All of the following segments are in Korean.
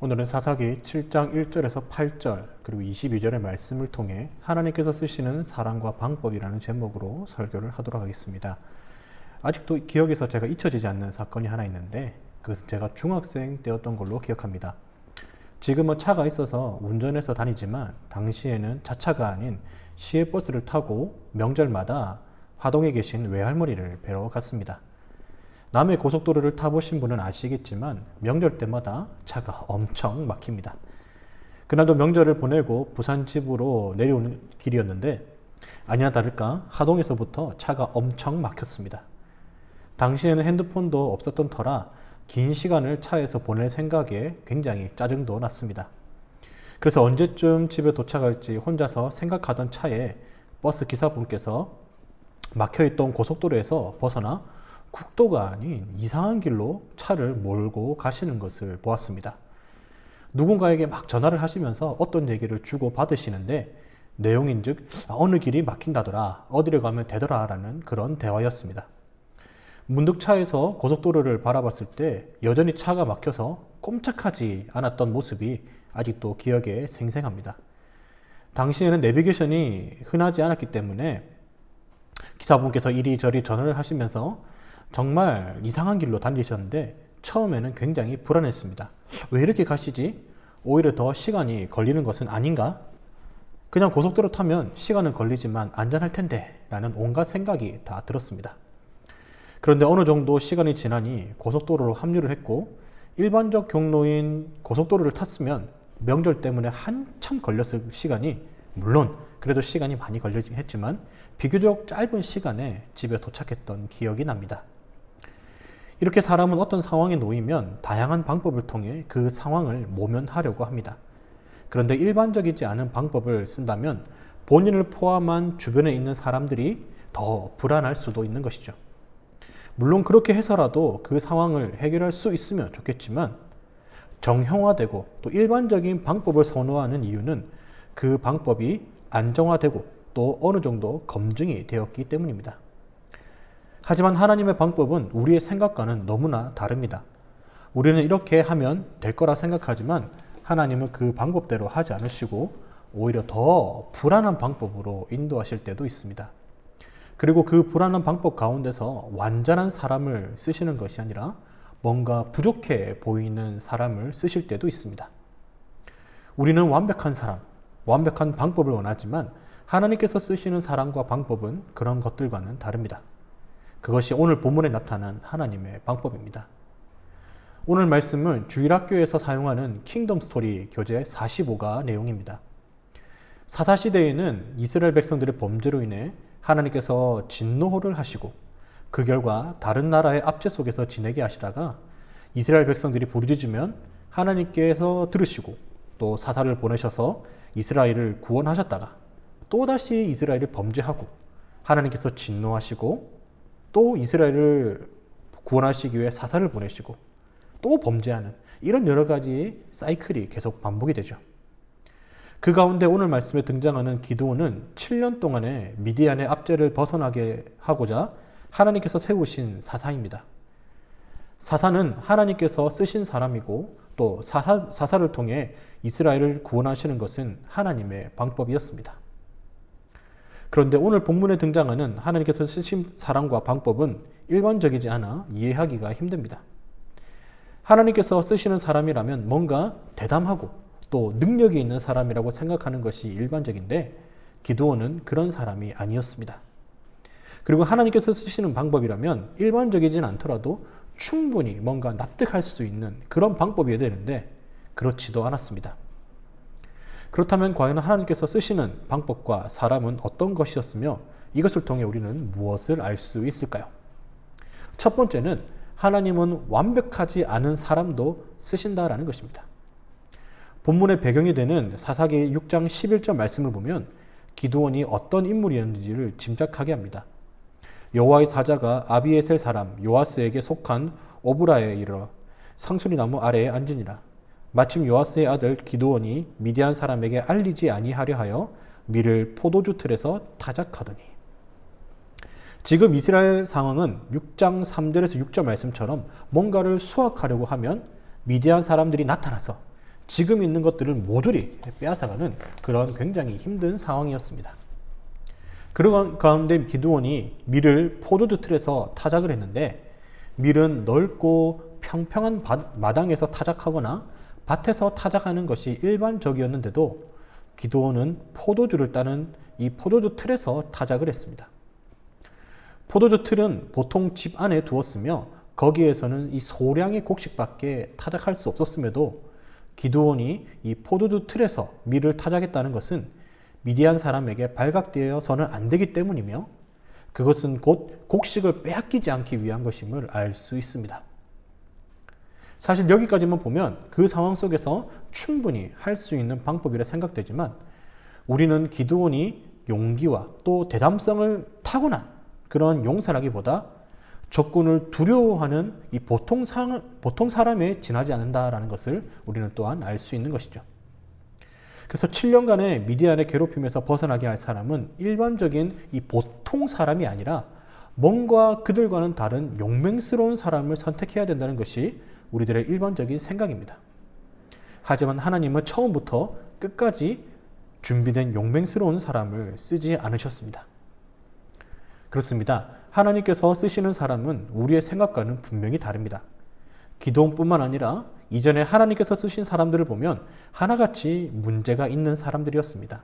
오늘은 사사기 7장 1절에서 8절 그리고 22절의 말씀을 통해 하나님께서 쓰시는 사랑과 방법이라는 제목으로 설교를 하도록 하겠습니다. 아직도 기억에서 제가 잊혀지지 않는 사건이 하나 있는데 그것은 제가 중학생 때였던 걸로 기억합니다. 지금은 차가 있어서 운전해서 다니지만 당시에는 자차가 아닌 시외버스를 타고 명절마다 화동에 계신 외할머니를 뵈러 갔습니다. 남해 고속도로를 타보신 분은 아시겠지만 명절 때마다 차가 엄청 막힙니다. 그날도 명절을 보내고 부산 집으로 내려오는 길이었는데 아니나 다를까 하동에서부터 차가 엄청 막혔습니다. 당시에는 핸드폰도 없었던 터라 긴 시간을 차에서 보낼 생각에 굉장히 짜증도 났습니다. 그래서 언제쯤 집에 도착할지 혼자서 생각하던 차에 버스 기사분께서 막혀있던 고속도로에서 벗어나 국도가 아닌 이상한 길로 차를 몰고 가시는 것을 보았습니다. 누군가에게 막 전화를 하시면서 어떤 얘기를 주고 받으시는데 내용인즉 어느 길이 막힌다더라, 어디를 가면 되더라 라는 그런 대화였습니다. 문득 차에서 고속도로를 바라봤을 때 여전히 차가 막혀서 꼼짝하지 않았던 모습이 아직도 기억에 생생합니다. 당시에는 내비게이션이 흔하지 않았기 때문에 기사분께서 이리저리 전화를 하시면서 정말 이상한 길로 달리셨는데 처음에는 굉장히 불안했습니다. 왜 이렇게 가시지? 오히려 더 시간이 걸리는 것은 아닌가? 그냥 고속도로 타면 시간은 걸리지만 안전할 텐데 라는 온갖 생각이 다 들었습니다. 그런데 어느 정도 시간이 지나니 고속도로로 합류를 했고 일반적 경로인 고속도로를 탔으면 명절 때문에 한참 걸렸을 시간이, 물론 그래도 시간이 많이 걸리긴 했지만 비교적 짧은 시간에 집에 도착했던 기억이 납니다. 이렇게 사람은 어떤 상황에 놓이면 다양한 방법을 통해 그 상황을 모면하려고 합니다. 그런데 일반적이지 않은 방법을 쓴다면 본인을 포함한 주변에 있는 사람들이 더 불안할 수도 있는 것이죠. 물론 그렇게 해서라도 그 상황을 해결할 수 있으면 좋겠지만 정형화되고 또 일반적인 방법을 선호하는 이유는 그 방법이 안정화되고 또 어느 정도 검증이 되었기 때문입니다. 하지만 하나님의 방법은 우리의 생각과는 너무나 다릅니다. 우리는 이렇게 하면 될 거라 생각하지만 하나님은 그 방법대로 하지 않으시고 오히려 더 불안한 방법으로 인도하실 때도 있습니다. 그리고 그 불안한 방법 가운데서 완전한 사람을 쓰시는 것이 아니라 뭔가 부족해 보이는 사람을 쓰실 때도 있습니다. 우리는 완벽한 사람, 완벽한 방법을 원하지만 하나님께서 쓰시는 사람과 방법은 그런 것들과는 다릅니다. 그것이 오늘 본문에 나타난 하나님의 방법입니다. 오늘 말씀은 주일학교에서 사용하는 킹덤 스토리 교재 45가 내용입니다. 사사시대에는 이스라엘 백성들의 범죄로 인해 하나님께서 진노를 하시고 그 결과 다른 나라의 압제 속에서 지내게 하시다가 이스라엘 백성들이 부르짖으면 하나님께서 들으시고 또 사사를 보내셔서 이스라엘을 구원하셨다가 또다시 이스라엘을 범죄하고 하나님께서 진노하시고 또 이스라엘을 구원하시기 위해 사사를 보내시고 또 범죄하는 이런 여러 가지 사이클이 계속 반복이 되죠. 그 가운데 오늘 말씀에 등장하는 기드온은 7년 동안의 미디안의 압제를 벗어나게 하고자 하나님께서 세우신 사사입니다. 사사는 하나님께서 쓰신 사람이고 또 사사를 통해 이스라엘을 구원하시는 것은 하나님의 방법이었습니다. 그런데 오늘 본문에 등장하는 하나님께서 쓰신 사람과 방법은 일반적이지 않아 이해하기가 힘듭니다. 하나님께서 쓰시는 사람이라면 뭔가 대담하고 또 능력이 있는 사람이라고 생각하는 것이 일반적인데 기드온은 그런 사람이 아니었습니다. 그리고 하나님께서 쓰시는 방법이라면 일반적이진 않더라도 충분히 뭔가 납득할 수 있는 그런 방법이어야 되는데 그렇지도 않았습니다. 그렇다면 과연 하나님께서 쓰시는 방법과 사람은 어떤 것이었으며 이것을 통해 우리는 무엇을 알 수 있을까요? 첫 번째는 하나님은 완벽하지 않은 사람도 쓰신다라는 것입니다. 본문의 배경이 되는 사사기 6장 11절 말씀을 보면 기드온이 어떤 인물이었는지를 짐작하게 합니다. 여호와의 사자가 아비에셀 사람 요아스에게 속한 오브라에 이르러 상수리나무 아래에 앉으니라. 마침 요아스의 아들 기드온이 미디안 사람에게 알리지 아니하려 하여 밀을 포도주 틀에서 타작하더니. 지금 이스라엘 상황은 6장 3절에서 6절 말씀처럼 뭔가를 수확하려고 하면 미디안 사람들이 나타나서 지금 있는 것들을 모조리 빼앗아가는 그런 굉장히 힘든 상황이었습니다. 그런 가운데 기드온이 밀을 포도주 틀에서 타작을 했는데, 밀은 넓고 평평한 마당에서 타작하거나 밭에서 타작하는 것이 일반적이었는데도 기드온은 포도주를 따는 이 포도주 틀에서 타작을 했습니다. 포도주 틀은 보통 집 안에 두었으며 거기에서는 이 소량의 곡식밖에 타작할 수 없었음에도 기드온이 이 포도주 틀에서 밀을 타작했다는 것은 미디안 사람에게 발각되어서는 안 되기 때문이며, 그것은 곧 곡식을 빼앗기지 않기 위한 것임을 알 수 있습니다. 사실 여기까지만 보면 그 상황 속에서 충분히 할 수 있는 방법이라 생각되지만, 우리는 기드온이 용기와 또 대담성을 타고난 그런 용사라기보다 적군을 두려워하는 이 보통 사람에 지나지 않는다라는 것을 우리는 또한 알 수 있는 것이죠. 그래서 7년간의 미디안의 괴롭힘에서 벗어나게 할 사람은 일반적인 이 보통 사람이 아니라 뭔가 그들과는 다른 용맹스러운 사람을 선택해야 된다는 것이 우리들의 일반적인 생각입니다. 하지만 하나님은 처음부터 끝까지 준비된 용맹스러운 사람을 쓰지 않으셨습니다. 그렇습니다. 하나님께서 쓰시는 사람은 우리의 생각과는 분명히 다릅니다. 기드온뿐만 아니라 이전에 하나님께서 쓰신 사람들을 보면 하나같이 문제가 있는 사람들이었습니다.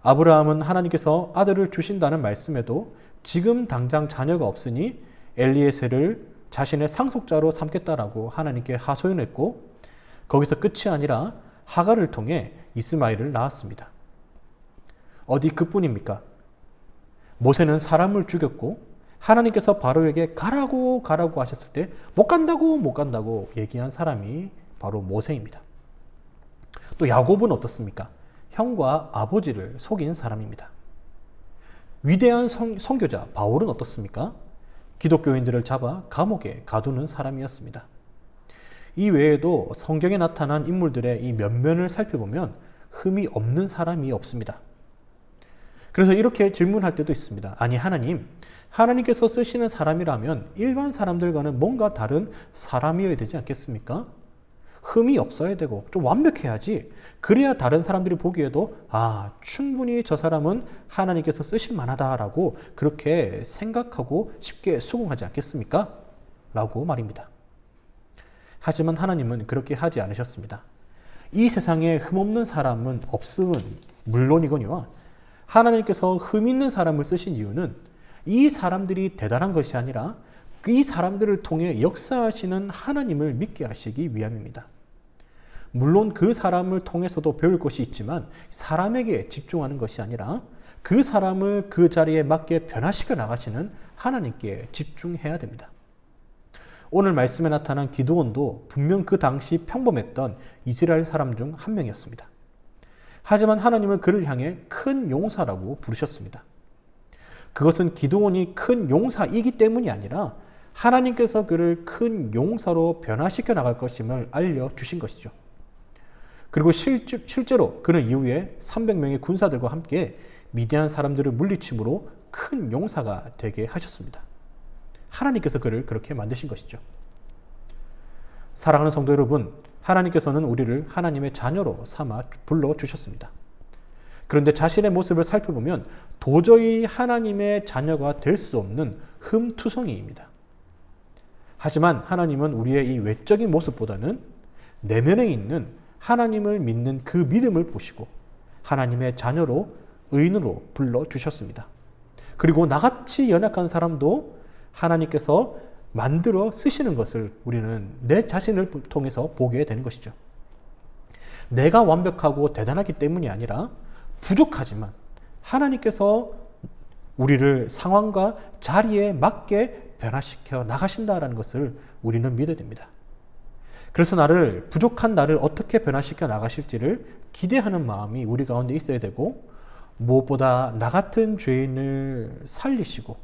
아브라함은 하나님께서 아들을 주신다는 말씀에도 지금 당장 자녀가 없으니 엘리에셀을 자신의 상속자로 삼겠다라고 하나님께 하소연했고, 거기서 끝이 아니라 하갈을 통해 이스마엘을 낳았습니다. 어디 그뿐입니까? 모세는 사람을 죽였고 하나님께서 바로에게 가라고 하셨을 때 못 간다고 얘기한 사람이 바로 모세입니다. 또 야곱은 어떻습니까? 형과 아버지를 속인 사람입니다. 위대한 선교자 바울은 어떻습니까? 기독교인들을 잡아 감옥에 가두는 사람이었습니다. 이 외에도 성경에 나타난 인물들의 이 면면을 살펴보면 흠이 없는 사람이 없습니다. 그래서 이렇게 질문할 때도 있습니다. 아니 하나님께서 쓰시는 사람이라면 일반 사람들과는 뭔가 다른 사람이어야 되지 않겠습니까? 흠이 없어야 되고 좀 완벽해야지. 그래야 다른 사람들이 보기에도 충분히 저 사람은 하나님께서 쓰실 만하다라고 그렇게 생각하고 쉽게 수긍하지 않겠습니까? 라고 말입니다. 하지만 하나님은 그렇게 하지 않으셨습니다. 이 세상에 흠없는 사람은 없음은 물론이거니와 하나님께서 흠 있는 사람을 쓰신 이유는 이 사람들이 대단한 것이 아니라 이 사람들을 통해 역사하시는 하나님을 믿게 하시기 위함입니다. 물론 그 사람을 통해서도 배울 것이 있지만 사람에게 집중하는 것이 아니라 그 사람을 그 자리에 맞게 변화시켜 나가시는 하나님께 집중해야 됩니다. 오늘 말씀에 나타난 기드온도 분명 그 당시 평범했던 이스라엘 사람 중 한 명이었습니다. 하지만 하나님은 그를 향해 큰 용사라고 부르셨습니다. 그것은 기드온이 큰 용사이기 때문이 아니라 하나님께서 그를 큰 용사로 변화시켜 나갈 것임을 알려주신 것이죠. 그리고 실제로 그는 이후에 300명의 군사들과 함께 미디안 사람들을 물리침으로 큰 용사가 되게 하셨습니다. 하나님께서 그를 그렇게 만드신 것이죠. 사랑하는 성도 여러분, 하나님께서는 우리를 하나님의 자녀로 삼아 불러주셨습니다. 그런데 자신의 모습을 살펴보면 도저히 하나님의 자녀가 될 수 없는 흠투성이입니다. 하지만 하나님은 우리의 이 외적인 모습보다는 내면에 있는 하나님을 믿는 그 믿음을 보시고 하나님의 자녀로 의인으로 불러주셨습니다. 그리고 나같이 연약한 사람도 하나님께서 만들어 쓰시는 것을 우리는 내 자신을 통해서 보게 되는 것이죠. 내가 완벽하고 대단하기 때문이 아니라 부족하지만 하나님께서 우리를 상황과 자리에 맞게 변화시켜 나가신다라는 것을 우리는 믿어야 됩니다. 그래서 부족한 나를 어떻게 변화시켜 나가실지를 기대하는 마음이 우리 가운데 있어야 되고, 무엇보다 나 같은 죄인을 살리시고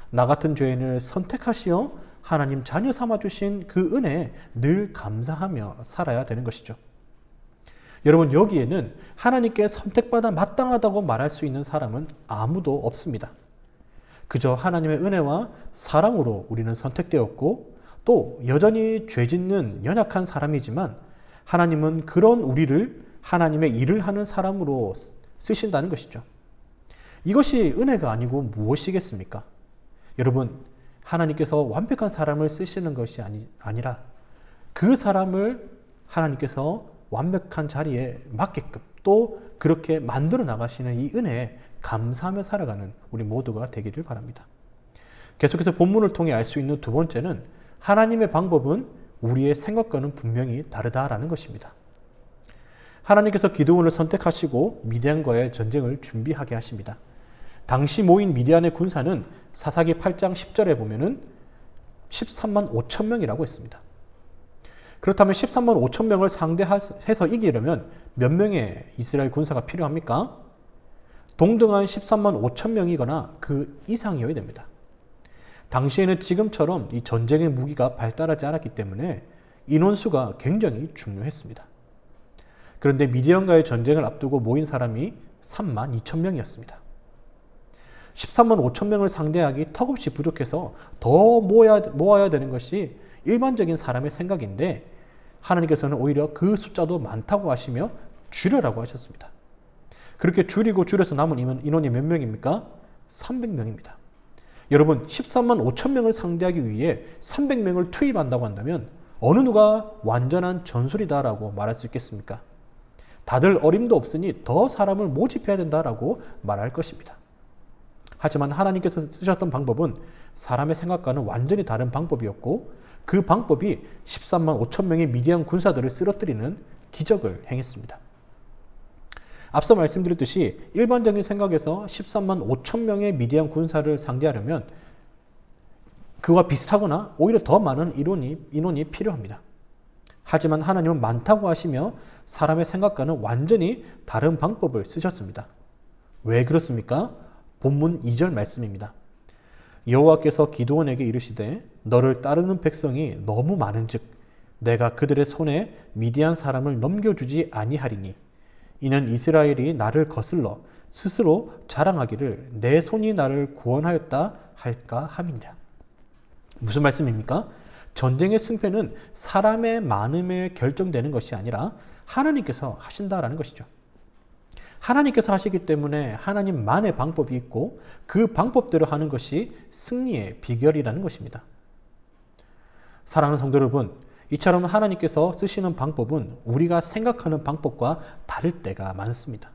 나 같은 죄인을 선택하시어 하나님 자녀 삼아주신 그 은혜에 늘 감사하며 살아야 되는 것이죠. 여러분, 여기에는 하나님께 선택받아 마땅하다고 말할 수 있는 사람은 아무도 없습니다. 그저 하나님의 은혜와 사랑으로 우리는 선택되었고 또 여전히 죄짓는 연약한 사람이지만 하나님은 그런 우리를 하나님의 일을 하는 사람으로 쓰신다는 것이죠. 이것이 은혜가 아니고 무엇이겠습니까? 여러분, 하나님께서 완벽한 사람을 쓰시는 것이 아니라 그 사람을 하나님께서 완벽한 자리에 맞게끔 또 그렇게 만들어 나가시는 이 은혜에 감사하며 살아가는 우리 모두가 되기를 바랍니다. 계속해서 본문을 통해 알 수 있는 두 번째는 하나님의 방법은 우리의 생각과는 분명히 다르다라는 것입니다. 하나님께서 기드온을 선택하시고 미디안과의 전쟁을 준비하게 하십니다. 당시 모인 미디안의 군사는 사사기 8장 10절에 보면은 13만 5천 명이라고 했습니다. 그렇다면 13만 5천 명을 상대해서 이기려면 몇 명의 이스라엘 군사가 필요합니까? 동등한 13만 5천 명이거나 그 이상이어야 됩니다. 당시에는 지금처럼 이 전쟁의 무기가 발달하지 않았기 때문에 인원수가 굉장히 중요했습니다. 그런데 미디안과의 전쟁을 앞두고 모인 사람이 3만 2천 명이었습니다. 13만 5천 명을 상대하기 턱없이 부족해서 더 모아야 되는 것이 일반적인 사람의 생각인데 하나님께서는 오히려 그 숫자도 많다고 하시며 줄여라고 하셨습니다. 그렇게 줄여서 남은 인원이 몇 명입니까? 300명입니다. 여러분, 13만 5천 명을 상대하기 위해 300명을 투입한다고 한다면 어느 누가 완전한 전술이다라고 말할 수 있겠습니까? 다들 어림도 없으니 더 사람을 모집해야 된다라고 말할 것입니다. 하지만 하나님께서 쓰셨던 방법은 사람의 생각과는 완전히 다른 방법이었고 그 방법이 13만 5천 명의 미디안 군사들을 쓰러뜨리는 기적을 행했습니다. 앞서 말씀드렸듯이 일반적인 생각에서 13만 5천 명의 미디안 군사를 상대하려면 그와 비슷하거나 오히려 더 많은 인원이 필요합니다. 하지만 하나님은 많다고 하시며 사람의 생각과는 완전히 다른 방법을 쓰셨습니다. 왜 그렇습니까? 본문 2절 말씀입니다. 여호와께서 기드온에게 이르시되 너를 따르는 백성이 너무 많은즉 내가 그들의 손에 미디안 사람을 넘겨주지 아니하리니 이는 이스라엘이 나를 거슬러 스스로 자랑하기를 내 손이 나를 구원하였다 할까 함이니라. 무슨 말씀입니까? 전쟁의 승패는 사람의 많음에 결정되는 것이 아니라 하나님께서 하신다라는 것이죠. 하나님께서 하시기 때문에 하나님만의 방법이 있고 그 방법대로 하는 것이 승리의 비결이라는 것입니다. 사랑하는 성도 여러분, 이처럼 하나님께서 쓰시는 방법은 우리가 생각하는 방법과 다를 때가 많습니다.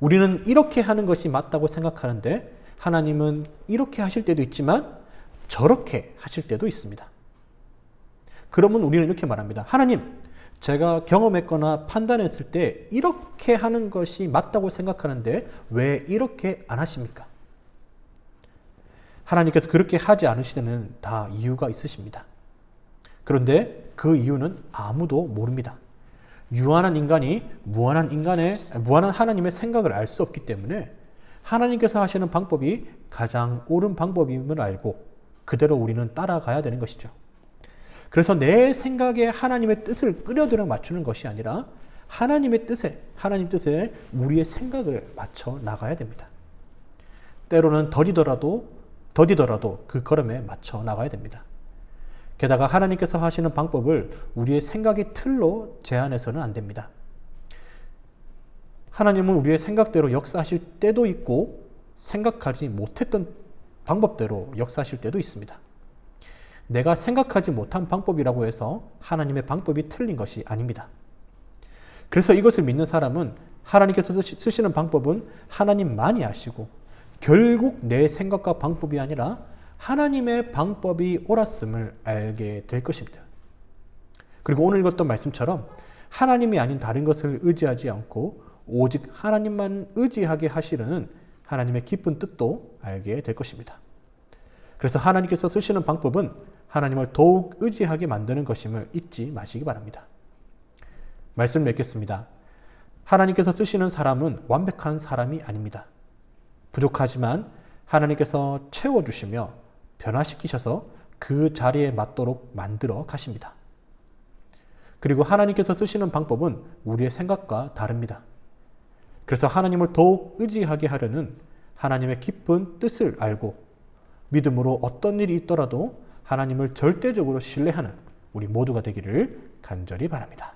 우리는 이렇게 하는 것이 맞다고 생각하는데 하나님은 이렇게 하실 때도 있지만 저렇게 하실 때도 있습니다. 그러면 우리는 이렇게 말합니다. 하나님, 제가 경험했거나 판단했을 때 이렇게 하는 것이 맞다고 생각하는데 왜 이렇게 안 하십니까? 하나님께서 그렇게 하지 않으실 때는 다 이유가 있으십니다. 그런데 그 이유는 아무도 모릅니다. 유한한 인간이 무한한 하나님의 생각을 알 수 없기 때문에 하나님께서 하시는 방법이 가장 옳은 방법임을 알고 그대로 우리는 따라가야 되는 것이죠. 그래서 내 생각에 하나님의 뜻을 끌어들여 맞추는 것이 아니라 하나님 뜻에 우리의 생각을 맞춰 나가야 됩니다. 때로는 더디더라도 그 걸음에 맞춰 나가야 됩니다. 게다가 하나님께서 하시는 방법을 우리의 생각의 틀로 제한해서는 안 됩니다. 하나님은 우리의 생각대로 역사하실 때도 있고 생각하지 못했던 방법대로 역사하실 때도 있습니다. 내가 생각하지 못한 방법이라고 해서 하나님의 방법이 틀린 것이 아닙니다. 그래서 이것을 믿는 사람은 하나님께서 쓰시는 방법은 하나님만이 아시고 결국 내 생각과 방법이 아니라 하나님의 방법이 옳았음을 알게 될 것입니다. 그리고 오늘 읽었던 말씀처럼 하나님이 아닌 다른 것을 의지하지 않고 오직 하나님만 의지하게 하시려는 하나님의 깊은 뜻도 알게 될 것입니다. 그래서 하나님께서 쓰시는 방법은 하나님을 더욱 의지하게 만드는 것임을 잊지 마시기 바랍니다. 말씀 맺겠습니다. 하나님께서 쓰시는 사람은 완벽한 사람이 아닙니다. 부족하지만 하나님께서 채워주시며 변화시키셔서 그 자리에 맞도록 만들어 가십니다. 그리고 하나님께서 쓰시는 방법은 우리의 생각과 다릅니다. 그래서 하나님을 더욱 의지하게 하려는 하나님의 깊은 뜻을 알고 믿음으로 어떤 일이 있더라도 하나님을 절대적으로 신뢰하는 우리 모두가 되기를 간절히 바랍니다.